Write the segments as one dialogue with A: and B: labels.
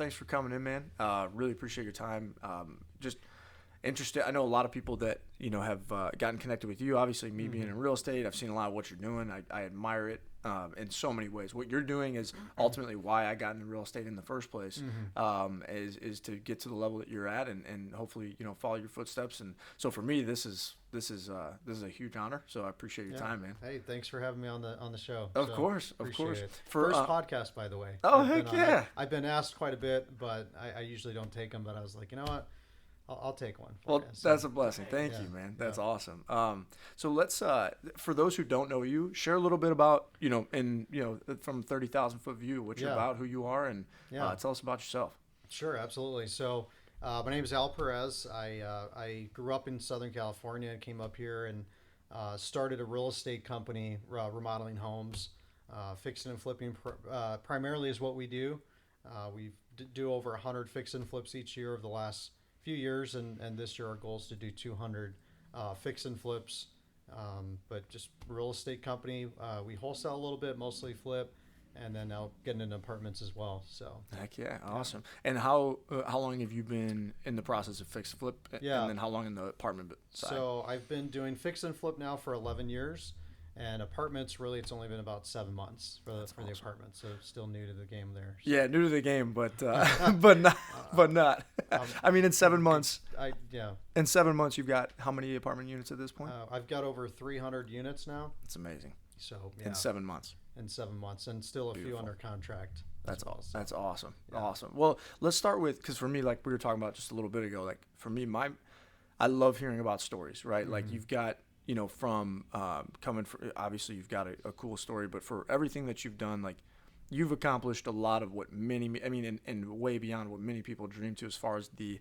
A: thanks for coming in, man. Really appreciate your time. Just interested. I know a lot of people that have gotten connected with you. Obviously, me being in real estate, I've seen a lot of what you're doing. I admire it in so many ways. What you're doing is ultimately why I got into real estate in the first place. Is to get to the level that you're at and hopefully follow your footsteps. And so for me, this is a huge honor. So I appreciate your time, man.
B: Hey, thanks for having me on the show.
A: Of course.
B: It. First podcast, by the way.
A: Heck yeah!
B: I've been asked quite a bit, but I usually don't take them. But I was like, you know what? I'll take one.
A: Well, that's a blessing. Thank you, man. That's awesome. So let's, for those who don't know you, share a little bit about, from 30,000 foot view, what you're about, who you are, and tell us about yourself.
B: Sure, absolutely. So my name is Perez. I grew up in Southern California and came up here and started a real estate company, remodeling homes, fixing and flipping primarily is what we do. We do over 100 fix and flips each year over the last few years, and this year our goal is to do 200 fix and flips, but just real estate company. We wholesale a little bit, mostly flip, and then now getting into apartments as well. So
A: heck yeah, awesome. And how long have you been in the process of fix and flip? And then how long in the apartment side?
B: So I've been doing fix and flip now for 11 years. And apartments, really, it's only been about 7 months for the apartment, so still new to the game there. So.
A: Yeah, new to the game, but not. I mean, in 7 months. In 7 months, you've got how many apartment units at this point?
B: I've got over 300 units now.
A: It's amazing.
B: So
A: in 7 months.
B: In 7 months, and still a few under contract.
A: That's awesome. That's awesome. Yeah. Awesome. Well, let's start with, because for me, like we were talking about just a little bit ago, like for me, I love hearing about stories, right? Mm-hmm. Like you've got. From coming from, obviously you've got a cool story, but for everything that you've done, like you've accomplished a lot of what and way beyond what many people dream to as far as the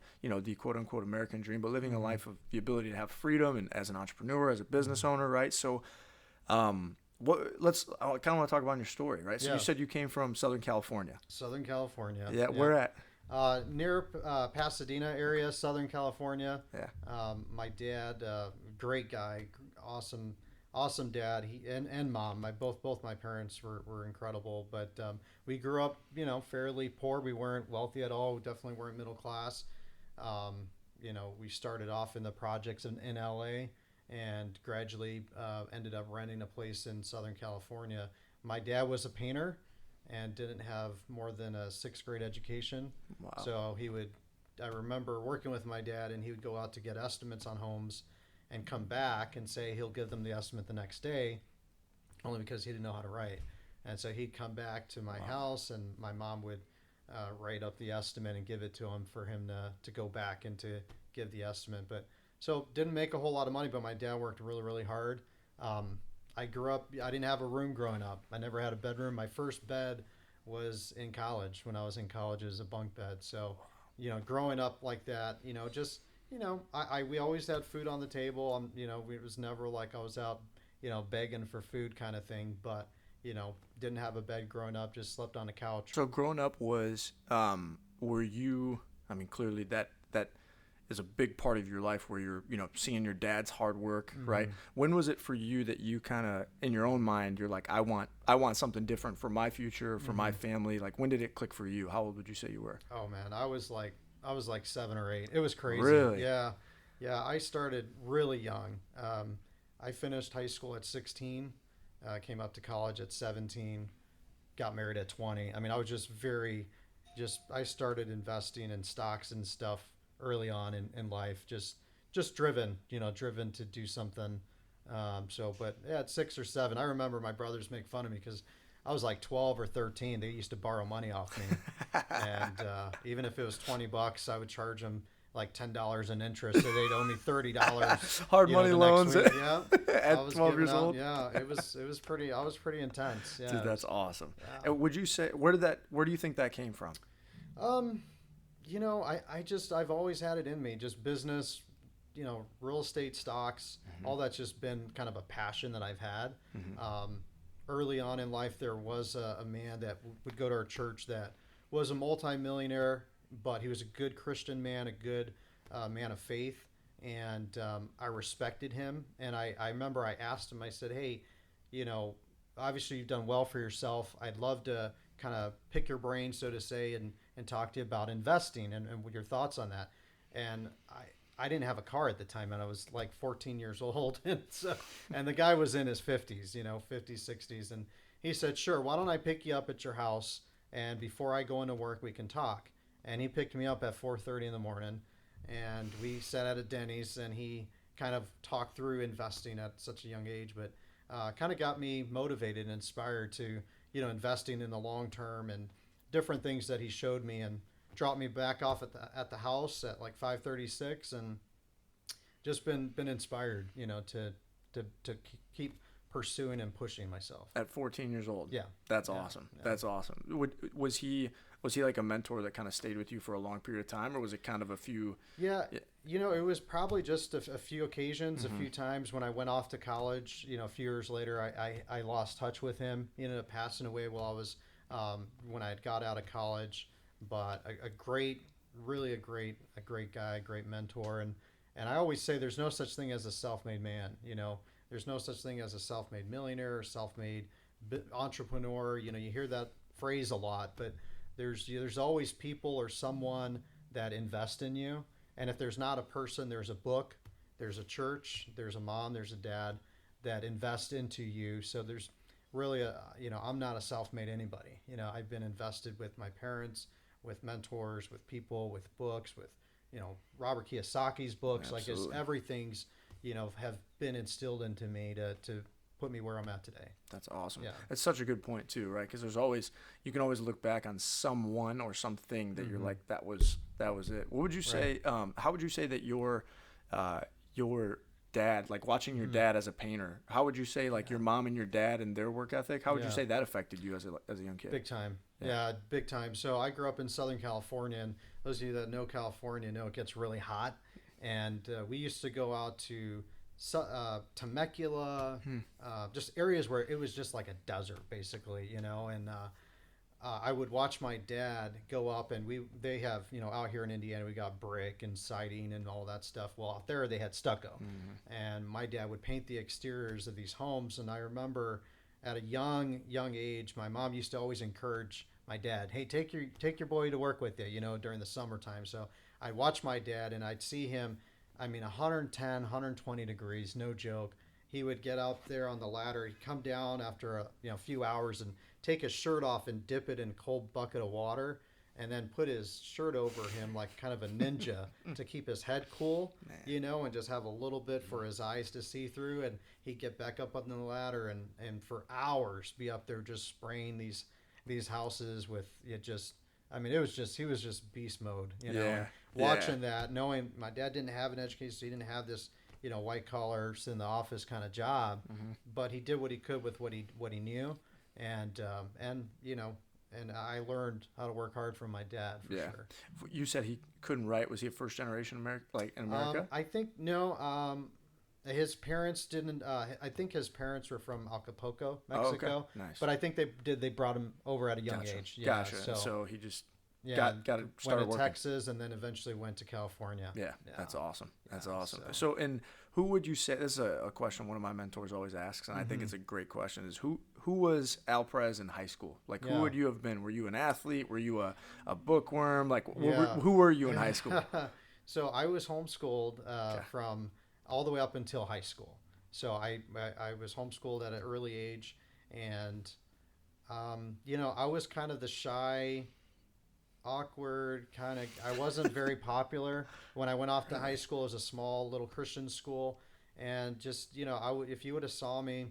A: quote unquote American dream, but living a life of the ability to have freedom and as an entrepreneur, as a business owner, right? So, I kind of want to talk about your story, right? So you said you came from Southern California.
B: Southern California.
A: Yeah. Where at?
B: Near Pasadena area, Southern California.
A: Yeah.
B: My dad, great guy, awesome dad. He and mom. Both my parents were incredible. But we grew up, fairly poor. We weren't wealthy at all. We definitely weren't middle class. We started off in the projects in LA and gradually ended up renting a place in Southern California. My dad was a painter and didn't have more than a 6th grade education.
A: Wow.
B: So I remember working with my dad, and he would go out to get estimates on homes and come back and say he'll give them the estimate the next day, only because he didn't know how to write. And so he'd come back to my house, and my mom would write up the estimate and give it to him for him to go back and to give the estimate. But so didn't make a whole lot of money, but my dad worked really, really hard. I grew up, I didn't have a room growing up. I never had a bedroom. My first bed was in college. When I was in college, it was a bunk bed. So, growing up like that, we always had food on the table. It was never like I was out, begging for food kind of thing. But, didn't have a bed growing up, just slept on a couch.
A: So growing up was, were you, clearly that is a big part of your life where you're, seeing your dad's hard work, right? When was it for you that you kind of, in your own mind, you're like, I want something different for my future, for my family? Like, when did it click for you? How old would you say you were?
B: Oh man, I was like 7 or 8. It was crazy.
A: Really?
B: Yeah. I started really young. I finished high school at 16, came up to college at 17, got married at 20. I was just I started investing in stocks and stuff early on in life, just driven to do something. But at 6 or 7, I remember my brothers make fun of me because I was like 12 or 13. They used to borrow money off me. And even if it was $20, I would charge them like $10 in interest. So they'd owe me $30.
A: Hard money loans.
B: Yeah.
A: At 12 years old.
B: Yeah. It was pretty, I was pretty intense. Yeah.
A: Dude, that's awesome. Yeah. And would you say, where do you think that came from?
B: I've always had it in me, just business, real estate, stocks, all that's just been kind of a passion that I've had. Early on in life, there was a man that would go to our church that was a multimillionaire, but he was a good Christian man, a good man of faith. And I respected him. And I remember I asked him, I said, hey, obviously you've done well for yourself. I'd love to kind of pick your brain, so to say, and and talk to you about investing and what your thoughts on that. And I didn't have a car at the time, and I was like 14 years old. And the guy was in his 50s, 50s, 60s. And he said, sure, why don't I pick you up at your house? And before I go into work, we can talk. And he picked me up at 4:30 in the morning, and we sat at a Denny's, and he kind of talked through investing at such a young age, but kind of got me motivated and inspired to, investing in the long term and different things that he showed me, and dropped me back off at the house at like 5:36, and just been inspired, to keep pursuing and pushing myself.
A: At 14 years old.
B: Yeah.
A: That's awesome. Yeah. That's awesome. Was he like a mentor that kind of stayed with you for a long period of time, or was it kind of a few?
B: Yeah. It was probably just a few occasions, a few times when I went off to college, a few years later, I lost touch with him. He ended up passing away while I was, when I had got out of college, but really a great guy, great mentor. And I always say there's no such thing as a self-made man. There's no such thing as a self-made millionaire or self-made entrepreneur. You hear that phrase a lot, but there's always people or someone that invest in you. And if there's not a person, there's a book, there's a church, there's a mom, there's a dad that invest into you. So there's really I'm not a self-made anybody. I've been invested with my parents, with mentors, with people, with books, with, Robert Kiyosaki's books.
A: Absolutely.
B: Like everything's, have been instilled into me to put me where I'm at today.
A: That's awesome.
B: Yeah.
A: That's such a good point too, right? Because you can always look back on someone or something that you're like, that was it. What would you say? Right. How would you say that your dad, like watching your dad as a painter, how would you say like your mom and your dad and their work ethic, how would you say that affected you as a young kid?
B: Big time. Yeah, big time. So I grew up in Southern California, and those of you that know California know it gets really hot. And we used to go out to Temecula, just areas where it was just like a desert, basically, and I would watch my dad go up, and they have, out here in Indiana, we got brick and siding and all that stuff. Well, out there they had stucco, and my dad would paint the exteriors of these homes. And I remember at a young age, my mom used to always encourage my dad, hey, take your boy to work with you, during the summertime. So I'd watch my dad, and I'd see him, 110, 120 degrees, no joke. He would get up there on the ladder. He'd come down after a few hours and take his shirt off and dip it in a cold bucket of water, and then put his shirt over him like kind of a ninja to keep his head cool, and just have a little bit for his eyes to see through. And he'd get back up on the ladder and for hours be up there just spraying these houses with it. Just, he was just beast mode, watching that, knowing my dad didn't have an education, so he didn't have this, white collar, sit in the office kind of job, but he did what he could with what he knew. And I learned how to work hard from my dad, for sure.
A: You said he couldn't write. Was he a first generation in America?
B: I think no. His parents didn't. I think his parents were from Acapulco, Mexico.
A: Oh, okay. Nice.
B: But I think they brought him over at a young age. Yeah,
A: gotcha. So he just got to start
B: went to
A: working.
B: Texas, and then eventually went to California.
A: Yeah. That's awesome. That's awesome. So, and who would you say? This is a question one of my mentors always asks, and I think it's a great question. Is who was Al Perez in high school? Like, who would you have been? Were you an athlete? Were you a bookworm? Like, who were you in high school?
B: So I was homeschooled from all the way up until high school. So I was homeschooled at an early age, and I was kind of the shy, awkward kind of. I wasn't very popular when I went off to high school. It was a small little Christian school, and just if you would have saw me,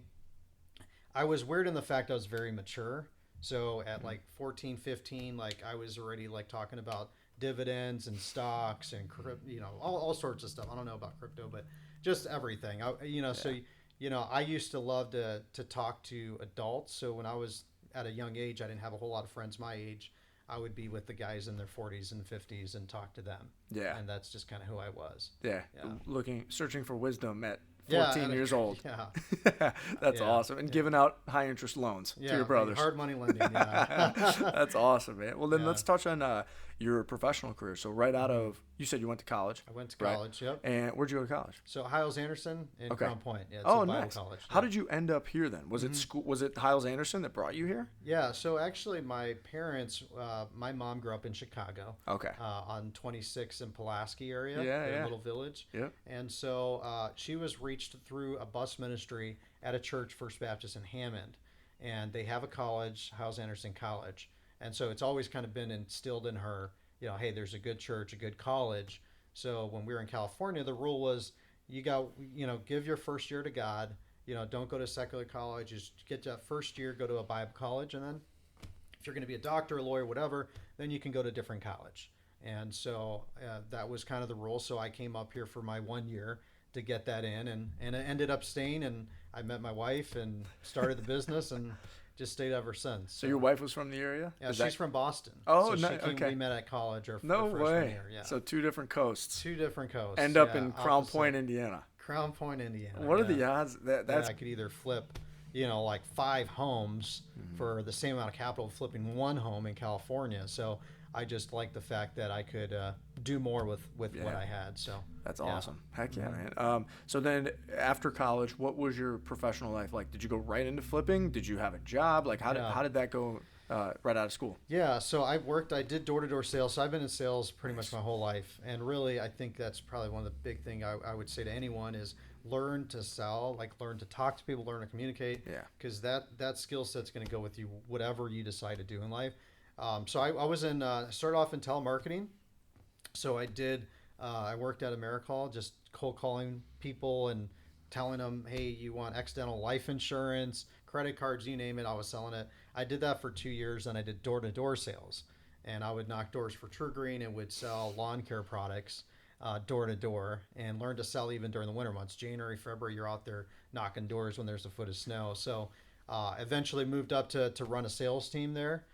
B: I was weird in the fact I was very mature. So at like 14, 15, like I was already like talking about dividends and stocks and all sorts of stuff. I don't know about crypto, but just everything. So I used to love to talk to adults. So when I was at a young age, I didn't have a whole lot of friends my age. I would be with the guys in their 40s and 50s and talk to them. Yeah. And that's just kind of who I was.
A: Yeah. Searching for wisdom at 14 years old.
B: Yeah.
A: That's awesome. And giving out high interest loans to your brothers.
B: Hard money lending. Yeah.
A: That's awesome, man. Well, then let's touch on, your professional career. So right out of, you said you went to college.
B: I went to
A: right?
B: college. Yep.
A: And where'd you go to college?
B: So Hiles-Anderson in
A: Okay.
B: Crown Point. Yeah, it's
A: Oh,
B: a Bible
A: nice.
B: college.
A: How
B: Yeah.
A: did you end up here then? Was it school? Was it Hiles-Anderson that brought you here?
B: Yeah, so actually, my parents, my mom grew up in Chicago.
A: Okay.
B: On 26 in Pulaski area,
A: Yeah,
B: their
A: yeah.
B: little village.
A: Yep.
B: And so she was reached through a bus ministry at a church, First Baptist in Hammond, and they have a college, Hiles-Anderson College, and so it's always kind of been instilled in her, hey, there's a good church, a good college. So when we were in California, the rule was you got, give your first year to God. Don't go to secular college. Just get that first year, go to a Bible college, and then if you're going to be a doctor, a lawyer, whatever, then you can go to a different college. And so that was kind of the rule. So I came up here for my 1 year to get that in, and I ended up staying, and I met my wife and started the business and just stayed ever since.
A: So your wife was from the area?
B: Yeah, she's from Boston.
A: Oh,
B: so
A: nice. Okay.
B: We met at college or
A: No
B: freshman
A: way.
B: year. Yeah.
A: So two different coasts.
B: Two different coasts.
A: End up
B: yeah,
A: in Crown
B: opposite.
A: Point, Indiana.
B: Crown Point, Indiana.
A: What are
B: yeah.
A: the odds that's
B: I could either flip, like 5 homes for the same amount of capital flipping 1 home in California. So I just like the fact that I could do more with what I had. So
A: that's awesome. Heck yeah, man. So then after college, what was your professional life like? Did you go right into flipping? Did you have a job? Like how did that go right out of school?
B: Yeah, so I did door-to-door sales. So I've been in sales pretty much my whole life. And really, I think that's probably one of the big things I would say to anyone is learn to sell, like learn to talk to people, learn to communicate.
A: Yeah.
B: Because that skill set's going to go with you whatever you decide to do in life. So I was started off in telemarketing. So I worked at AmeriCall, just cold calling people and telling them, hey, you want accidental life insurance, credit cards, you name it. I was selling it. I did that for 2 years, and I did door-to-door sales. And I would knock doors for TruGreen and would sell lawn care products door-to-door and learn to sell even during the winter months. January, February, you're out there knocking doors when there's a foot of snow. So eventually moved up to run a sales team there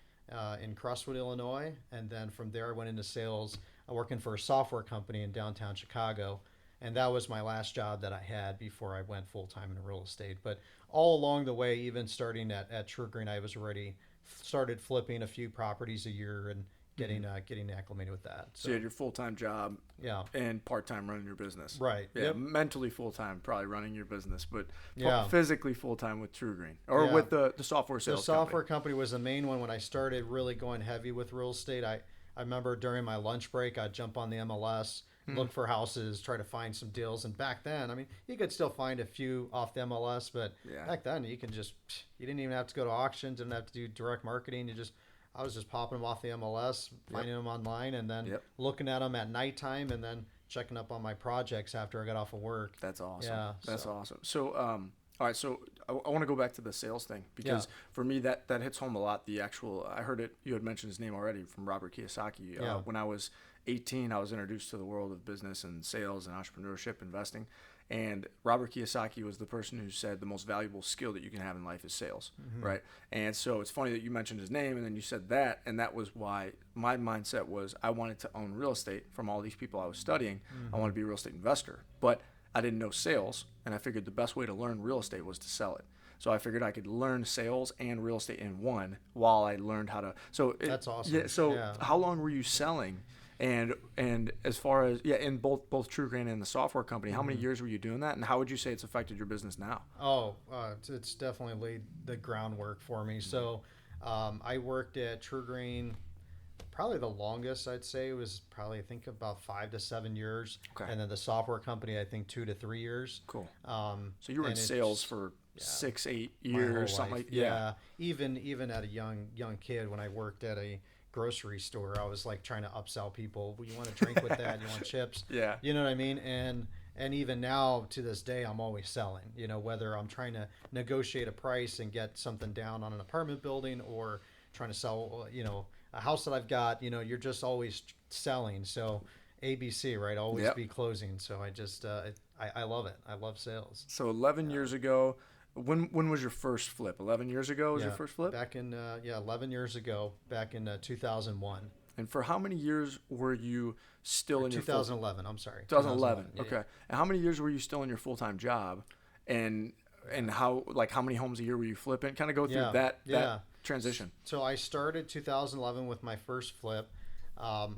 B: in Crestwood, Illinois. And then from there, I went into sales, working for a software company in downtown Chicago. And that was my last job that I had before I went full-time in real estate. But all along the way, even starting at TruGreen, I was already started flipping a few properties a year and getting acclimated with that.
A: So you had your full-time job and part-time running your business.
B: Right.
A: Yeah,
B: Yep.
A: mentally full-time probably running your business, but
B: Yeah.
A: physically full-time with TruGreen or
B: Yeah.
A: with the software sales
B: The software company was the main one when I started really going heavy with real estate. I remember during my lunch break, I'd jump on the MLS, look for houses, try to find some deals. And back then, I mean, you could still find a few off the MLS, but back then you didn't even have to go to auctions, didn't have to do direct marketing. I was just popping them off the MLS, finding them online, and then looking at them at nighttime, and then checking up on my projects after I got off of work.
A: That's awesome.
B: Yeah,
A: That's awesome. So, all right. So I want to go back to the sales thing because for me that hits home a lot. I heard it. You had mentioned his name already from Robert Kiyosaki. When I was 18, I was introduced to the world of business and sales and entrepreneurship, investing. And Robert Kiyosaki was the person who said the most valuable skill that you can have in life is sales, right? And so it's funny that you mentioned his name and then you said that, and that was why my mindset was I wanted to own real estate from all these people I was studying. I wanted to be a real estate investor, but I didn't know sales, and I figured the best way to learn real estate was to sell it. So I figured I could learn sales and real estate in one while I learned how to.
B: That's awesome.
A: Yeah. So how long were you selling? And as far as in both TruGreen and the software company, how many years were you doing that, and how would you say it's affected your business now?
B: It's definitely laid the groundwork for me. So I worked at TruGreen probably the longest I'd say was probably I think about 5 to 7 years, and then the software company I think 2 to 3 years.
A: Cool. So you were in sales for 6-8 years, something like
B: Even at a young kid when I worked at a grocery store, I was like trying to upsell people. Well, you want a drink with that? You want chips?
A: Yeah.
B: You know what I mean? And even now to this day, I'm always selling. Whether I'm trying to negotiate a price and get something down on an apartment building or trying to sell, a house that I've got. You're just always selling. So ABC, right? Always be closing. So I just I love it. I love sales.
A: So 11 years ago. When was your first flip? 11 years ago was your first flip?
B: Back in 11 years ago, back in 2001.
A: And for how many years were you still in your
B: 2011? I'm sorry.
A: 2011. Okay. Yeah. And how many years were you still in your full-time job? And how many homes a year were you flipping? Kind of go through that transition.
B: So I started 2011 with my first flip. I,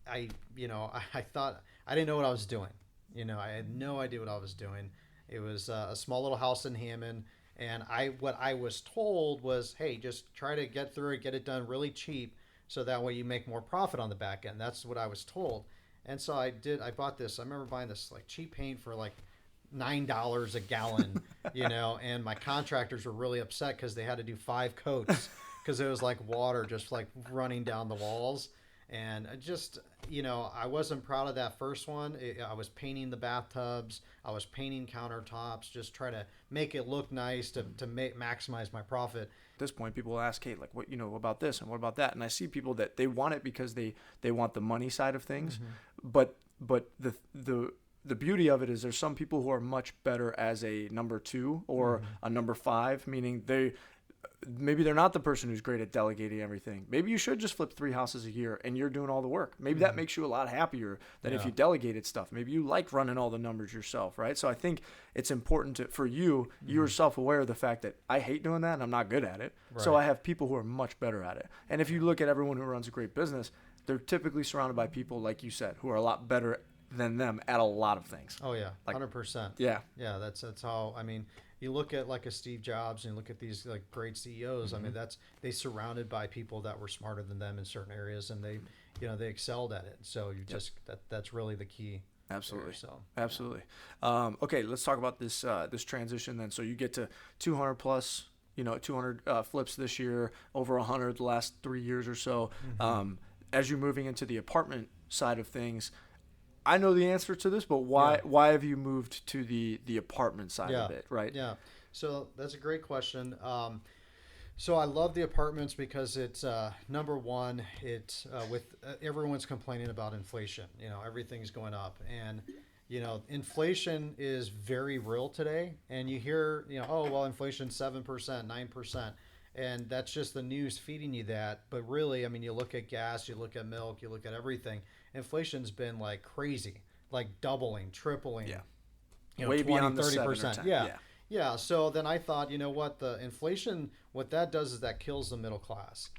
B: I thought I didn't know what I was doing. I had no idea what I was doing. It was a small little house in Hammond, and what I was told was, hey, just try to get through it, get it done really cheap, so that way you make more profit on the back end. That's what I was told, and so I did. I bought this. I remember buying this like cheap paint for like $9 a gallon, and my contractors were really upset because they had to do 5 coats because it was like water just like running down the walls. And I wasn't proud of that first one. I was painting the bathtubs. I was painting countertops, just try to make it look nice to maximize my profit.
A: At this point, people will ask, hey, like, what, about this and what about that? And I see people that they want it because they want the money side of things. But the beauty of it is there's some people who are much better as a number 2 or a number 5, meaning maybe they're not the person who's great at delegating everything. Maybe you should just flip 3 houses a year and you're doing all the work. Maybe that makes you a lot happier than if you delegated stuff. Maybe you like running all the numbers yourself, right? So I think it's important for you, you're self-aware of the fact that I hate doing that and I'm not good at it. Right. So I have people who are much better at it. And if you look at everyone who runs a great business, they're typically surrounded by people, like you said, who are a lot better than them at a lot of things.
B: Oh yeah, 100%.
A: Yeah.
B: That's how. I mean, you look at like a Steve Jobs and you look at these like great CEOs. I mean, they surrounded by people that were smarter than them in certain areas, and they excelled at it. So you just that's really the key.
A: Absolutely.
B: There, so
A: absolutely. Okay, let's talk about this transition then. So you get to 200 plus. 200 flips this year, over 100 the last 3 years or so. As you're moving into the apartment side of things, I know the answer to this, but why have you moved to the apartment side of it, right?
B: Yeah. So that's a great question. So I love the apartments because it's number one. It's with everyone's complaining about inflation. Everything's going up, and inflation is very real today. And you hear, oh well, inflation's 7%, 9%. And that's just the news feeding you that. But really, I mean, you look at gas, you look at milk, you look at everything. Inflation's been like crazy, like doubling, tripling.
A: Yeah. Way
B: 20,
A: beyond
B: 30%. Yeah. So then I thought, what the inflation, what that does is that kills the middle class.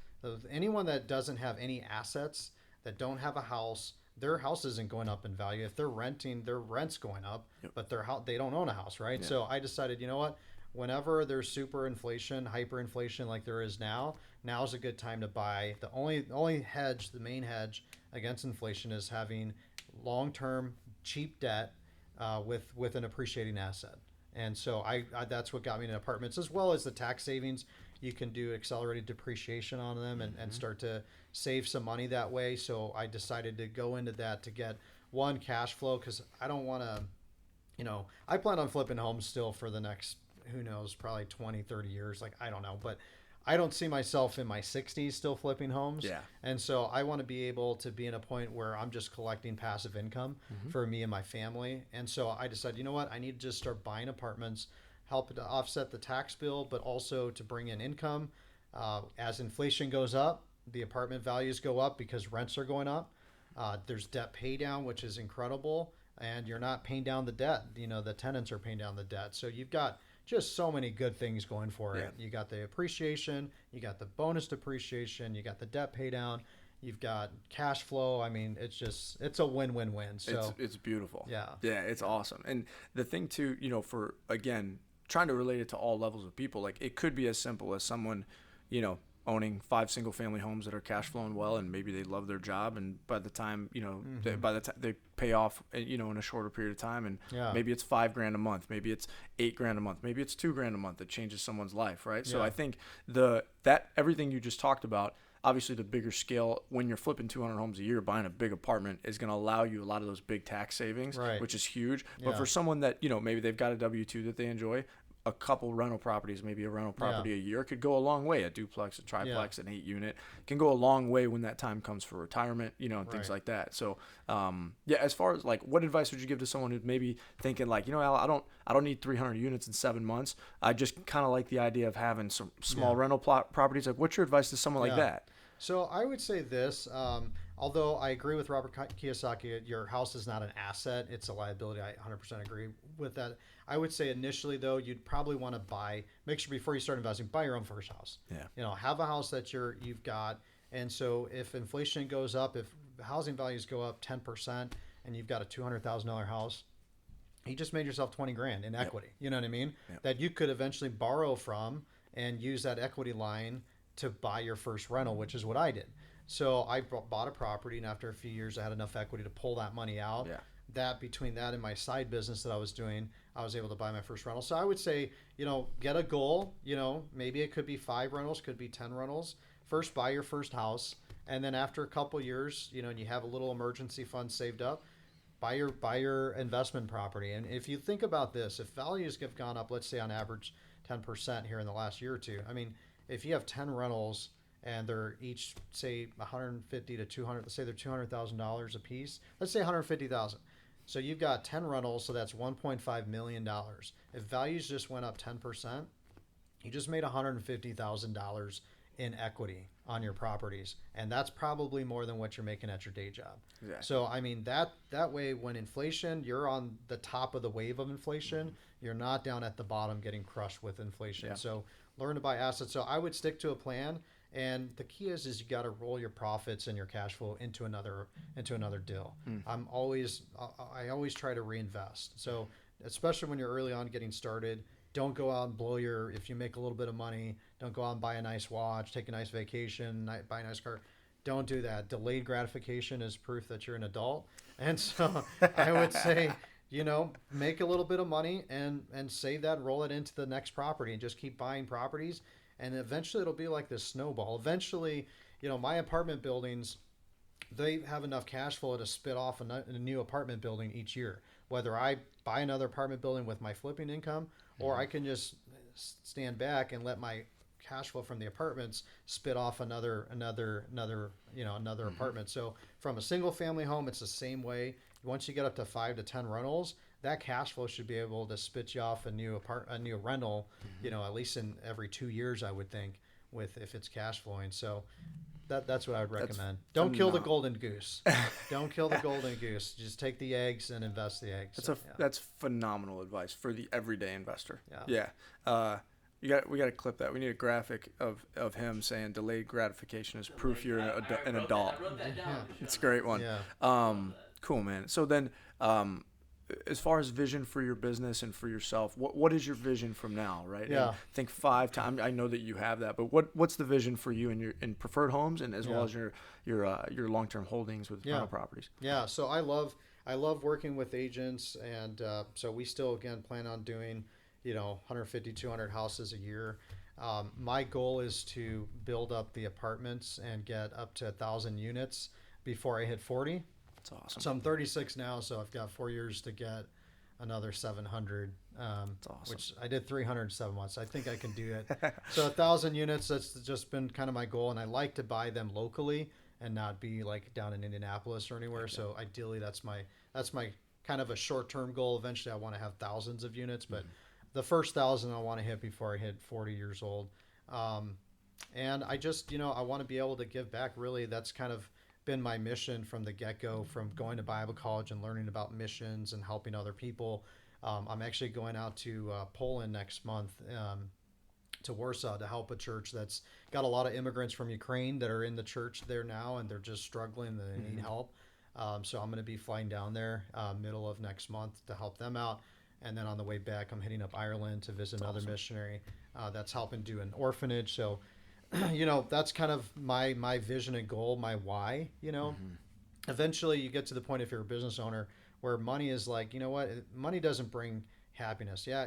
B: Anyone that doesn't have any assets, that don't have a house, their house isn't going up in value. If they're renting, their rent's going up, but they don't own a house, right? Yeah. So I decided, whenever there's super inflation, hyperinflation like there is now's a good time to buy. The only hedge, the main hedge against inflation is having long-term cheap debt with an appreciating asset. And so I that's what got me into apartments, as well as the tax savings. You can do accelerated depreciation on them and start to save some money that way. So I decided to go into that to get one, cash flow, because I don't want to, I plan on flipping homes still for the next, who knows, probably 20, 30 years. Like, I don't know, but I don't see myself in my 60s still flipping homes.
A: Yeah.
B: And so I want to be able to be in a point where I'm just collecting passive income for me and my family. And so I decided, I need to just start buying apartments, help to offset the tax bill, but also to bring in income. As inflation goes up, the apartment values go up because rents are going up. There's debt pay down, which is incredible. And you're not paying down the debt. The tenants are paying down the debt. So you've got just so many good things going for it. You got the appreciation, you got the bonus depreciation, you got the debt pay down, you've got cash flow. I mean, it's a win-win-win. So
A: it's beautiful.
B: Yeah,
A: it's awesome. And the thing too, for again, trying to relate it to all levels of people, like it could be as simple as someone, owning 5 single family homes that are cash flowing well, and maybe they love their job, and by the time by the time they pay off in a shorter period of time, and maybe it's $5,000 a month, maybe it's $8,000 a month, maybe it's $2,000 a month, that changes someone's life, right? So I think that everything you just talked about, obviously the bigger scale, when you're flipping 200 homes a year, buying a big apartment is going to allow you a lot of those big tax savings, which is huge. But for someone that maybe they've got a W-2 that they enjoy, a couple rental properties, maybe a rental property a year could go a long way. A duplex, a triplex, an 8-unit can go a long way when that time comes for retirement, and things like that. So, as far as like, what advice would you give to someone who's maybe thinking like, Al, I don't need 300 units in 7 months. I just kind of like the idea of having some small rental properties. Like, what's your advice to someone like that?
B: So I would say this, although I agree with Robert Kiyosaki, your house is not an asset, it's a liability. I 100% agree with that. I would say initially, though, you'd probably want to make sure before you start investing, buy your own first house.
A: Yeah.
B: Have a house that you've got, And so if inflation goes up, if housing values go up 10% and you've got a $200,000 house, you just made yourself 20 grand in equity. Yep. You know what I mean? Yep. That you could eventually borrow from and use that equity line to buy your first rental, which is what I did. So I bought a property, and after a few years, I had enough equity to pull that money out.
A: Yeah.
B: That between that and my side business that I was doing, I was able to buy my first rental. So I would say, get a goal. Maybe it could be 5 rentals, could be 10 rentals. First, buy your first house, and then after a couple years, and you have a little emergency fund saved up, buy your investment property. And if you think about this, if values have gone up, let's say on average 10% here in the last year or two, I mean, if you have 10 rentals and they're each say 150 to 200, let's say they're $200,000 a piece. Let's say 150,000. So you've got 10 rentals, so that's $1.5 million. If values just went up 10%, you just made $150,000 in equity on your properties, and that's probably more than what you're making at your day job. Exactly. So I mean that way, when inflation, you're on the top of the wave of inflation. Mm-hmm. You're not down at the bottom getting crushed with inflation. Yeah. So learn to buy assets. So I would stick to a plan, and the key is you got to roll your profits and your cash flow into another deal. I always try to reinvest. So especially when you're early on getting started, don't go out and if you make a little bit of money, don't go out and buy a nice watch, take a nice vacation, buy a nice car. Don't do that. Delayed gratification is proof that you're an adult. And so I would say, make a little bit of money and save that and roll it into the next property and just keep buying properties. And eventually it'll be like this snowball. Eventually, my apartment buildings, they have enough cash flow to spit off a new apartment building each year. Whether I buy another apartment building with my flipping income, or I can just stand back and let my cash flow from the apartments spit off another apartment. So from a single family home, it's the same way. Once you get up to 5 to 10 rentals, that cash flow should be able to spit you off a new rental, at least in every 2 years, I would think, if it's cash flowing. So that's what I would recommend. Don't kill the golden goose. Don't kill the golden goose. Just take the eggs and invest the eggs.
A: That's phenomenal advice for the everyday investor. Yeah. We got to clip that. We need a graphic of him saying delayed gratification is proof you're an adult.
C: I wrote that down.
A: It's a great one.
B: Yeah.
A: Cool, man. So then, as far as vision for your business and for yourself, what is your vision from now, right?
B: Yeah.
A: And I think 5 times. I know that you have that, but what's the vision for you in preferred homes and as well as your long-term holdings with rental properties?
B: Yeah. So I love working with agents, and so we still again plan on doing 150, 200 houses a year. My goal is to build up the apartments and get up to 1,000 units before I hit 40.
A: That's awesome.
B: So I'm 36 now, so I've got 4 years to get another 700.
A: That's awesome.
B: Which I did 307 months. I think I can do it. So 1,000 units, that's just been kind of my goal, and I like to buy them locally and not be like down in Indianapolis or anywhere. Okay. So ideally, that's my kind of a short-term goal. Eventually, I want to have thousands of units, but the first 1,000 I want to hit before I hit 40 years old. And I just, I want to be able to give back. Really, that's kind of been my mission from the get-go, from going to Bible college and learning about missions and helping other people. I'm actually going out to Poland next month, to Warsaw, to help a church that's got a lot of immigrants from Ukraine that are in the church there now, and they're just struggling, they need help. So I'm going to be flying down there middle of next month to help them out. And then on the way back, I'm hitting up Ireland to visit another missionary that's helping do an orphanage. So, that's kind of my vision and goal, my why. Eventually you get to the point, if you're a business owner, where money is like, money doesn't bring happiness. Yeah,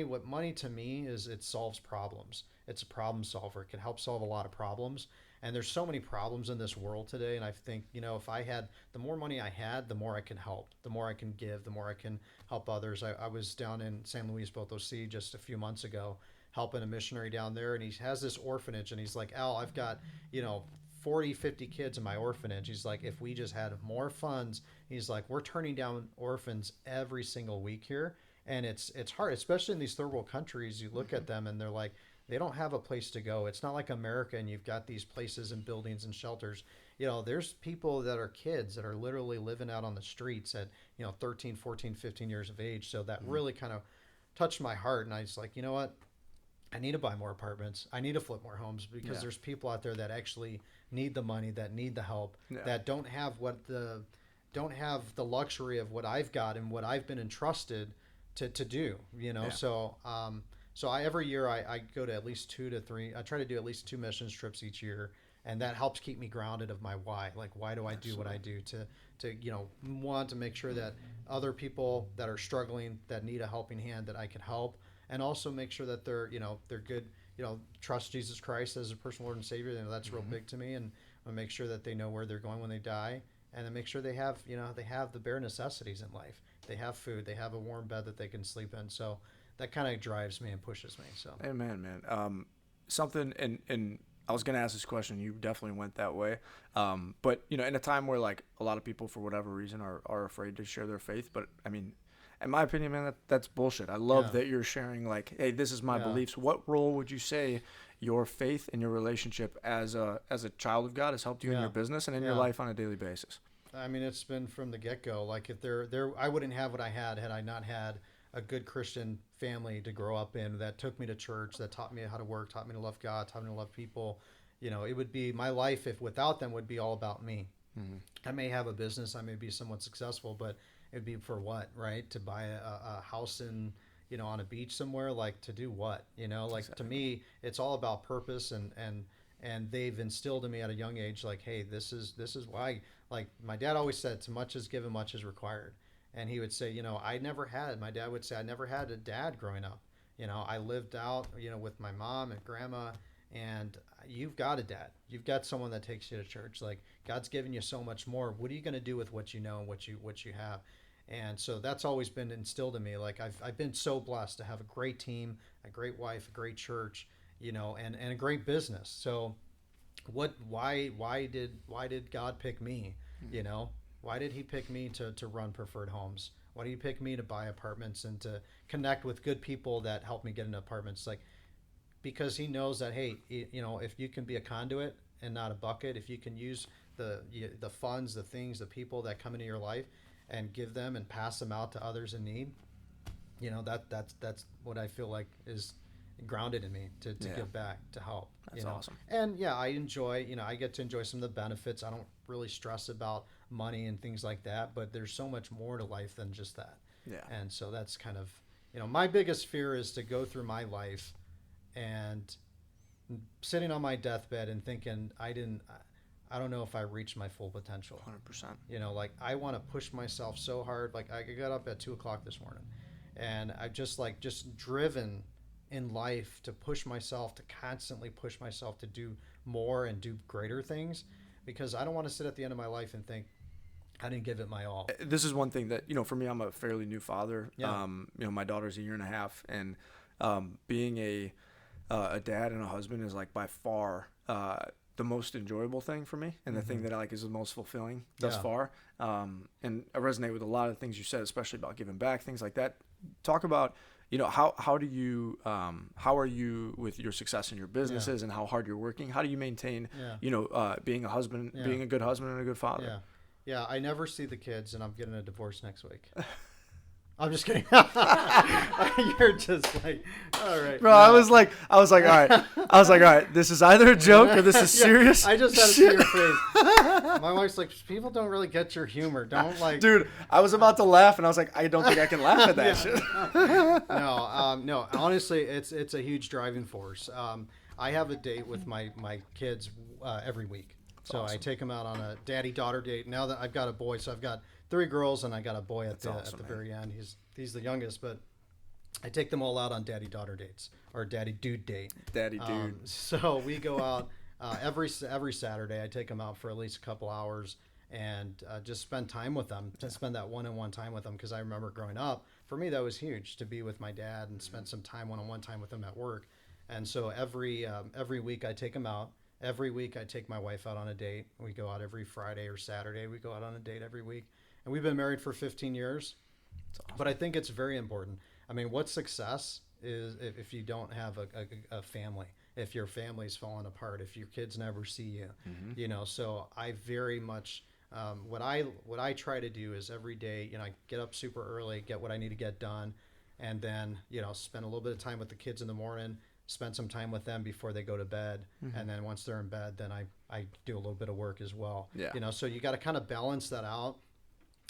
B: what money to me is, it solves problems. It's a problem solver. It can help solve a lot of problems. And there's so many problems in this world today. And I think, if I had, the more money I had, the more I can help, the more I can give, the more I can help others. I was down in San Luis Potosí just a few months ago, helping a missionary down there. And he has this orphanage, and he's like, Al, I've got, 40, 50 kids in my orphanage. He's like, if we just had more funds, he's like, we're turning down orphans every single week here. And it's hard, especially in these third world countries. You look at them and they're like, they don't have a place to go. It's not like America, and you've got these places and buildings and shelters. There's people that are kids that are literally living out on the streets at, 13, 14, 15 years of age. So that really kind of touched my heart. And I was like, you know what? I need to buy more apartments. I need to flip more homes because there's people out there that actually need the money, that need the help, that don't have the luxury of what I've got and what I've been entrusted to do. So every year I go to at least 2 to 3. I try to do at least 2 missions trips each year, and that helps keep me grounded of my why. Like, why do I do what I do? To want to make sure that other people that are struggling, that need a helping hand, that I can help, and also make sure that they're good. Trust Jesus Christ as a personal Lord and Savior. That's real big to me, and I make sure that they know where they're going when they die, and then make sure they have the bare necessities in life. They have food, they have a warm bed that they can sleep in. So that kind of drives me and pushes me. So
A: amen, man. Something, and I was gonna ask this question. You definitely went that way, but in a time where like a lot of people for whatever reason are afraid to share their faith. But I mean, in my opinion, man, that's bullshit. I love that you're sharing like, hey, this is my beliefs. What role would you say your faith and your relationship as a child of God has helped you in your business and in your life on a daily basis?
B: I mean, it's been from the get-go. Like, if I wouldn't have what I had I not had a good Christian family to grow up in that took me to church, that taught me how to work, taught me to love God, taught me to love people. It would be my life, if without them, would be all about me. Mm-hmm. I may have a business, I may be somewhat successful, but it'd be for what, right? To buy a house in, on a beach somewhere, like, to do what? Like, exactly. To me, it's all about purpose, and they've instilled in me at a young age, like, hey, this is why. Like, my dad always said, "To much is given, much is required." And he would say, my dad would say, I never had a dad growing up. I lived out, with my mom and grandma, and you've got a dad. You've got someone that takes you to church. Like, God's given you so much more. What are you going to do with what you know and what you have? And so that's always been instilled in me. Like, I've been so blessed to have a great team, a great wife, a great church, and a great business. So why did God pick me? Why did he pick me to run Preferred Homes? Why did he pick me to buy apartments and to connect with good people that help me get into apartments? Like, because he knows that, hey, if you can be a conduit and not a bucket, if you can use the funds, the things, the people that come into your life and give them and pass them out to others in need, that's what I feel like is grounded in me to give back, to help.
A: That's awesome.
B: And I enjoy, I get to enjoy some of the benefits. I don't really stress about money and things like that, but there's so much more to life than just that. Yeah. And so that's kind of, my biggest fear is to go through my life and sitting on my deathbed and thinking I don't know if I reached my full potential.
A: 100%.
B: Like, I want to push myself so hard. Like, I got up at 2:00 this morning, and I've just driven in life to push myself, to constantly push myself to do more and do greater things, because I don't want to sit at the end of my life and think I didn't give it my all.
A: This is one thing that, for me, I'm a fairly new father. Yeah. My daughter's 1.5 years, and being a dad and a husband is like by far the most enjoyable thing for me, and the thing that I like is the most fulfilling thus far. And I resonate with a lot of things you said, especially about giving back, things like that. Talk about, how are you with your success in your businesses and how hard you're working? How do you maintain, being a husband, being a good husband and a good father?
B: Yeah. I never see the kids, and I'm getting a divorce next week. I'm just kidding. You're just like, all right,
A: bro. No. I was like, all right. This is either a joke or this is serious.
B: I just had to see your face. My wife's like, people don't really get your humor. Don't like.
A: Dude, I was about to laugh, and I was like, I don't think I can laugh at that shit.
B: No. Honestly, it's a huge driving force. I have a date with my kids every week. So awesome. I take them out on a daddy-daughter date. Now that I've got a boy, so I've got 3 girls and I got a boy at the very end. He's the youngest, but I take them all out on daddy-daughter dates, or daddy-dude date.
A: Daddy dude.
B: So we go out every Saturday. I take them out for at least a couple hours and just spend time with them, to spend that one-on-one time with them, because I remember growing up, for me that was huge, to be with my dad and spend some time one-on-one time with him at work. And so every week I take them out. Every week I take my wife out on a date. We go out every Friday or Saturday. We go out on a date every week. And we've been married for 15 years. Awesome. But I think it's very important. I mean, what success is if you don't have a family, if your family's falling apart, if your kids never see you, so I very much, what I try to do is every day, I get up super early, get what I need to get done, and then, spend a little bit of time with the kids in the morning, spend some time with them before they go to bed. And then once they're in bed, then I do a little bit of work as well.
A: Yeah.
B: You know, so you got to kind of balance that out.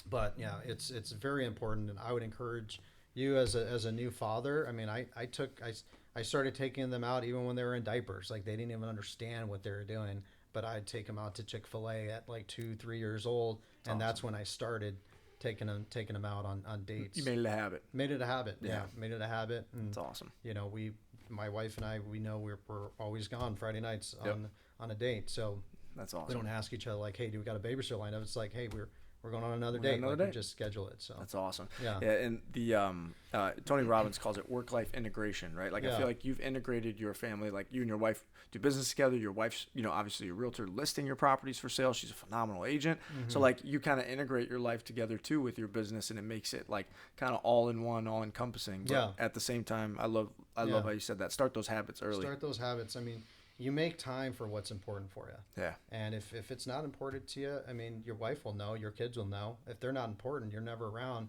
B: But yeah, it's very important. And I would encourage you as a new father. I mean, I started taking them out even when they were in diapers. Like they didn't even understand what they were doing, but I'd take them out to Chick-fil-A at like 2-3 years old. And that's when I started taking them out on dates.
A: You made it a habit.
B: Made it a habit.
A: Yeah.
B: Yeah. Made it a habit. And,
A: That's awesome.
B: You know, my wife and I, we know we're always gone Friday nights on a date. So
A: that's awesome.
B: we don't ask each other like, hey, do we got a babysitter lined up? It's like, hey, we're going on another date. We just schedule it. So
A: that's awesome.
B: Yeah.
A: And the Tony Robbins calls it work-life integration, right? Like I feel like you've integrated your family. Like you and your wife do business together. Your wife's, you know, obviously a realtor listing your properties for sale. She's a phenomenal agent. So like you kind of integrate your life together too with your business, and it makes it like kind of all in one, all encompassing. But at the same time, I love how you said that. Start those habits early.
B: Start those habits. I mean, you make time for what's important for you.
A: Yeah.
B: And if it's not important to you, I mean, your wife will know, your kids will know. If they're not important, you're never around.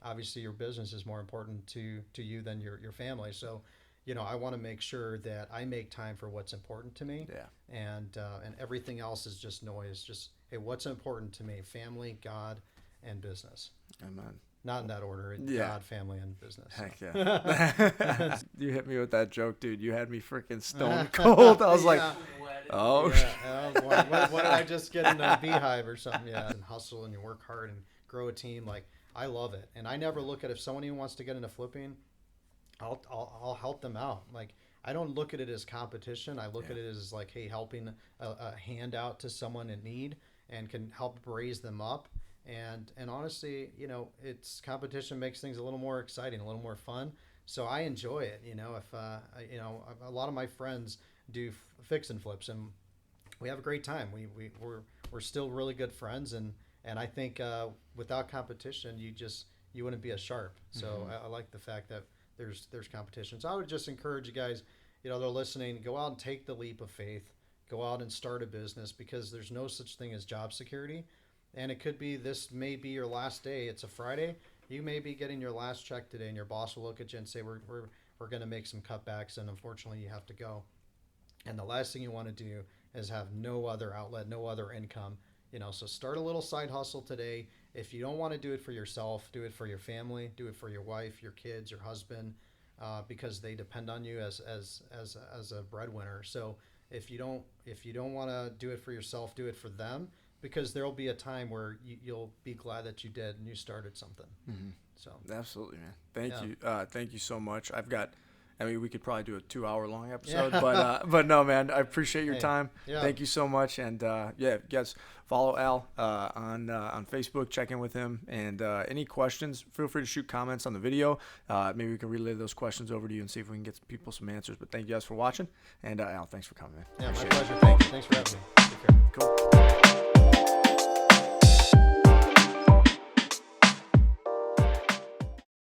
B: Obviously, your business is more important to you than your family. So, you know, I want to make sure that I make time for what's important to me.
A: Yeah.
B: And everything else is just noise. Just, hey, what's important to me? Family, God, and business.
A: Amen.
B: Not in that order. God, family, and business.
A: Heck yeah. You hit me with that joke, dude. You had me freaking stone cold. I was like, oh.
B: What did I just get in a beehive or something? Yeah. And hustle and you work hard and grow a team. Like, I love it. And I never look at if someone even wants to get into flipping, I'll help them out. Like, I don't look at it as competition. I look at it as like, hey, helping a handout to someone in need and can help raise them up. And honestly, you know, it's competition makes things a little more exciting, a little more fun. So I enjoy it. You know, if you know, a lot of my friends do fix and flips, and we have a great time. We're still really good friends, and I think without competition, you wouldn't be as sharp. So I like the fact that there's competition. So I would just encourage you guys, you know, they're listening, go out and take the leap of faith, go out and start a business, because there's no such thing as job security. And it could be, this may be your last day. It's a Friday. You may be getting your last check today, and your boss will look at you and say, we're going to make some cutbacks, and unfortunately you have to go. And the last thing you want to do is have no other outlet, no other income. You know, so start a little side hustle today. If you don't want to do it for yourself, do it for your family, do it for your wife, your kids, your husband, because they depend on you as a breadwinner. So if you don't want to do it for yourself, do it for them. Because there will be a time where you'll be glad that you did and you started something. So
A: absolutely, man. Thank you so much. We could probably do a 2-hour-long episode, but no, man. I appreciate your time. Yeah. Thank you so much, and guys, follow Al on Facebook. Check in with him, and any questions, feel free to shoot comments on the video. Maybe we can relay those questions over to you and see if we can get people some answers. But thank you guys for watching, and Al, thanks for coming, man.
B: Yeah, my pleasure. Thanks for having me. Take care.
A: Cool.